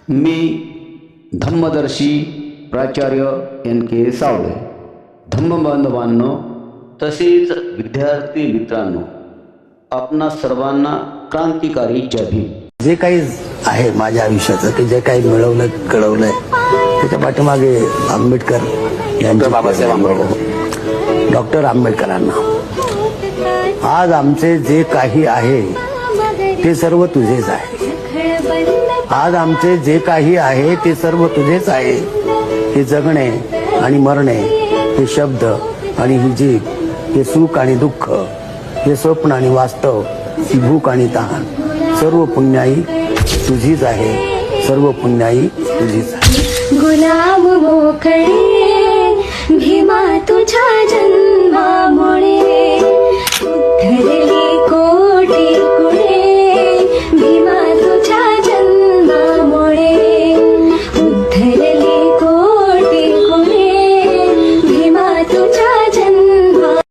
मी धम्मदर्शी प्राचार्य NK सावळे, धम्मबांधवांनो तसेच विद्यार्थी मित्रांनो, आपणा सर्वांना क्रांतिकारी जय भीम. जे काही आहे माझ्या आयुष्याचं की जे काही मिळवलं कळवलंय त्याच्या पाठीमागे आंबेडकर यांचे बाबासाहेब आंबेडकर, डॉक्टर आंबेडकरांना. आज आमचे जे काही आहे ते सर्व तुझेच आहे. आज आमचे जे काही आहे ते सर्व तुझेच आहे. हे जगणे आणि मरणे, हे शब्द आणि ही जीभ, हे सुख आणि दुःख, हे स्वप्न आणि वास्तव, ही भूक आणि तहान, सर्व पुण्याई तुझीच आहे. सर्व पुण्याई तुझीच आहे. गुलाम मोकळे भीमा तुझ्या जन्मामुळे उद्धरले